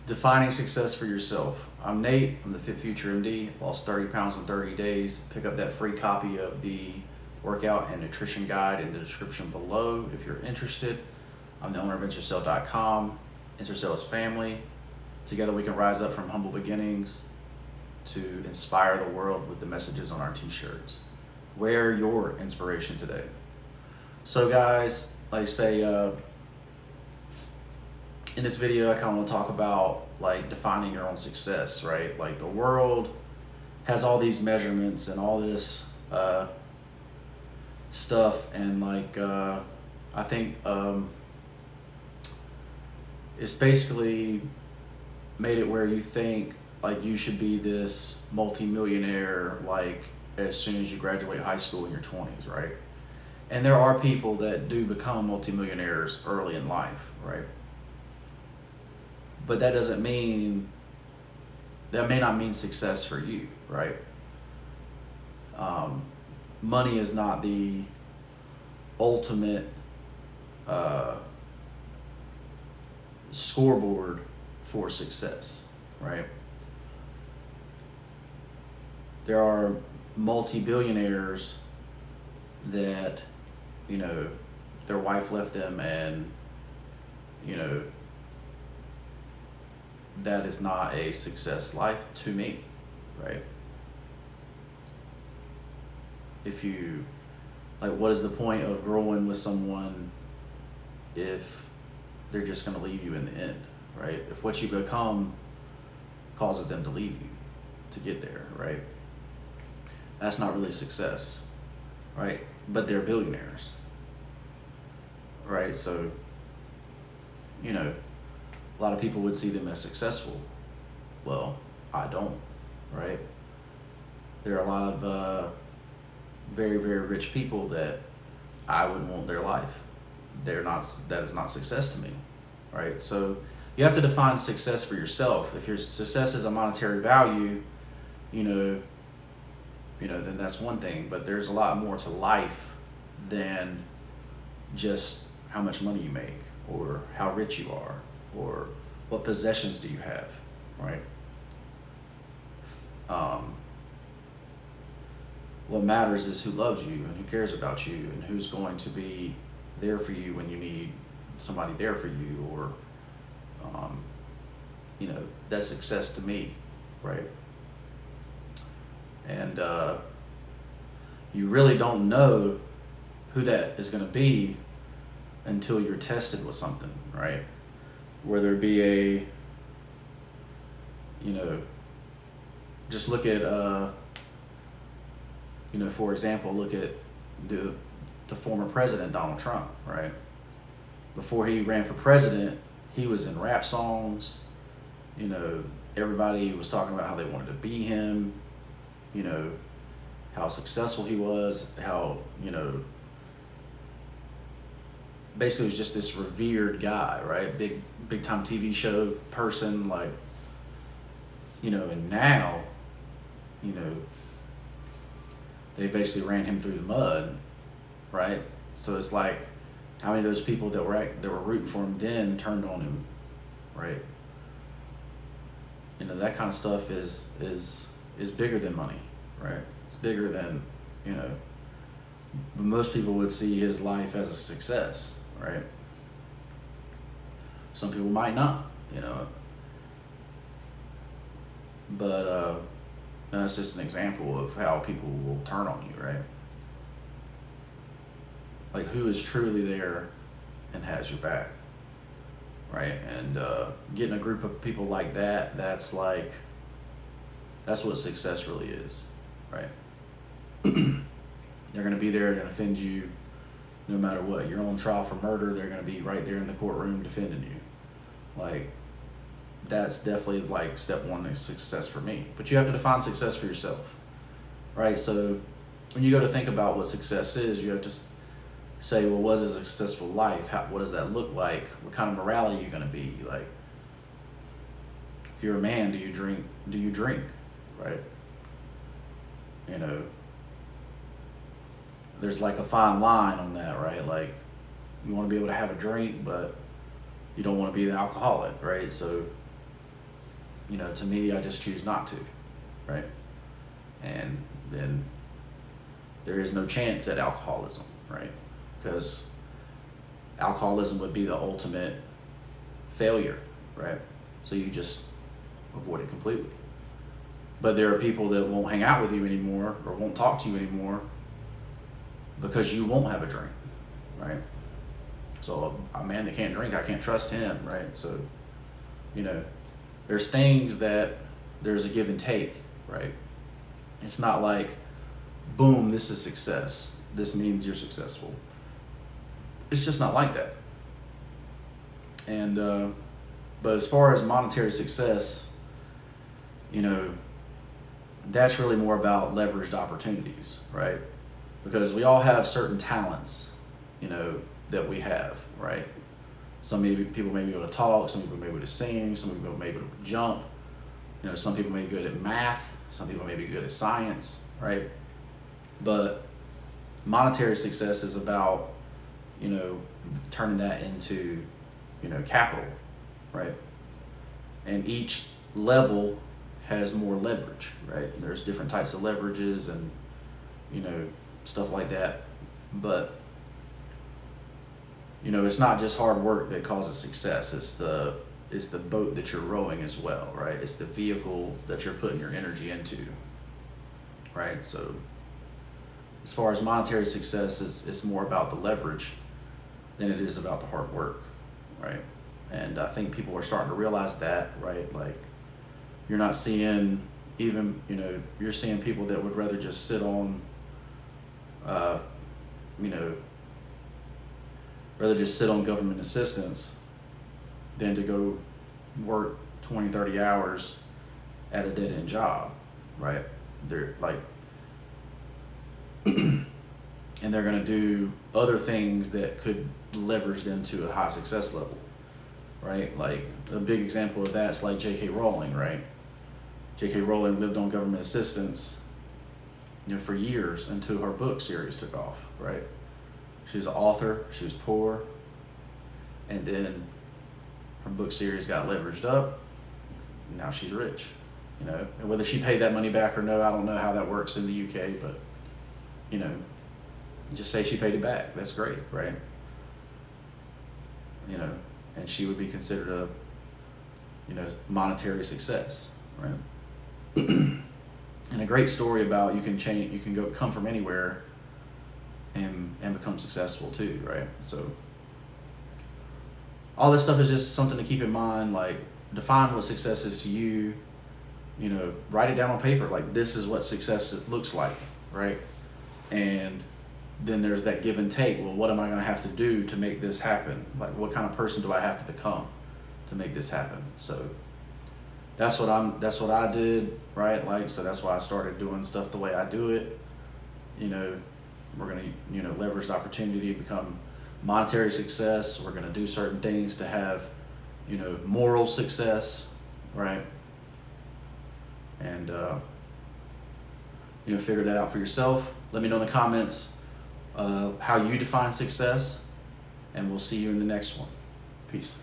Defining success for yourself. I'm Nate. I'm the FitFutureMD. Lost 30 pounds in 30 days. Pick up that free copy of the workout and nutrition guide in the description below if you're interested. I'm the owner of Ensorsale.com. Ensorsale is family. Together we can rise up from humble beginnings to inspire the world with the messages on our t-shirts. Wear your inspiration today. So guys, like I say, in this video, I kind of want to talk about like defining your own success, right? Like the world has all these measurements and all this stuff, and like I think it's basically made it where you think like you should be this multi-millionaire like as soon as you graduate high school in your 20s, right? And there are people that do become multi-millionaires early in life, right? But that doesn't mean, that may not mean success for you, right? Money is not the ultimate scoreboard for success, right? There are multi-billionaires that, you know, their wife left them and, you know, that is not a success life to me, right? If you, like, what is the point of growing with someone if they're just going to leave you in the end, right? If what you become causes them to leave you to get there, right? That's not really success, right? But they're billionaires, right? So, you know, a lot of people would see them as successful. Well, I don't, right? There are a lot of very, very rich people that I wouldn't want their life. They're not, that is not success to me, right? So you have to define success for yourself. If your success is a monetary value, you know, then that's one thing, but there's a lot more to life than just how much money you make or how rich you are or what possessions do you have, right? What matters is who loves you and who cares about you and who's going to be there for you when you need somebody there for you, or you know, that's success to me, right? And you really don't know who that is going to be until you're tested with something, right? Whether it be a, you know, just look at, you know, for example, look at the former president, Donald Trump, right? Before he ran for president, he was in rap songs, you know, everybody was talking about how they wanted to be him, you know, how successful he was, how, you know, basically was just this revered guy, right? Big time TV show person, like, you know, and now, you know, they basically ran him through the mud, right? So it's like, how many of those people that were rooting for him then turned on him, right? You know, that kind of stuff is bigger than money, right? It's bigger than, you know, but most people would see his life as a success, right? Some people might not, you know, but that's just an example of how people will turn on you, right? Like, who is truly there and has your back, right? And getting a group of people like that, that's what success really is, right? They're going to be there to defend you no matter what. You're on trial for murder, they're going to be right there in the courtroom defending you. Like, that's definitely like step one of success for me. But you have to define success for yourself, right? So when you go to think about what success is, you have to say, well, what is a successful life? What does that look like? What kind of morality are you going to be? Like, if you're a man, do you drink, right? You know, there's like a fine line on that, right? Like, you want to be able to have a drink, but you don't want to be an alcoholic, right? So you know, to me, I just choose not to, right? And then there is no chance at alcoholism, right? Because alcoholism would be the ultimate failure, right? So you just avoid it completely. But there are people that won't hang out with you anymore or won't talk to you anymore because you won't have a drink, right? So a man that can't drink, I can't trust him, right? So, you know, there's things that there's a give and take, right? It's not like, boom, this is success. This means you're successful. It's just not like that. And, but as far as monetary success, you know, that's really more about leveraged opportunities, right? Because we all have certain talents, you know, that we have, right? Some people may be able to talk, some people may be able to sing, some people may be able to jump, you know, some people may be good at math, some people may be good at science, right? But monetary success is about, you know, turning that into, you know, capital, right? And each level has more leverage, right? There's different types of leverages and, you know, stuff like that. But, you know, it's not just hard work that causes success. It's the boat that you're rowing as well, right? It's the vehicle that you're putting your energy into, right? So as far as monetary success, it's more about the leverage than it is about the hard work, right? And I think people are starting to realize that, right? Like, you're not seeing even, you know, you're seeing people that would rather just sit on, you know, rather just sit on government assistance than to go work 20, 30 hours at a dead-end job, right? They're like, and they're going to do other things that could leverage them to a high success level, right? Like a big example of that is like J.K. Rowling, right? J.K. Rowling lived on government assistance, you know, for years until her book series took off, right? She was an author, she was poor, and then her book series got leveraged up, and now she's rich, you know? And whether she paid that money back or no, I don't know how that works in the UK, but, you know, just say she paid it back, that's great, right? You know, and she would be considered a, you know, monetary success, right? And a great story about you can come from anywhere and become successful too, right? So all this stuff is just something to keep in mind. Like, define what success is to you, you know, write it down on paper. Like, this is what success looks like, right? And then there's that give and take. Well, what am I going to have to do to make this happen? Like, what kind of person do I have to become to make this happen? So that's what I did, right? Like, so that's why I started doing stuff the way I do it. You know, we're going to, you know, leverage the opportunity to become monetary success. We're going to do certain things to have, you know, moral success, right? And, you know, figure that out for yourself. Let me know in the comments how you define success, and we'll see you in the next one. Peace.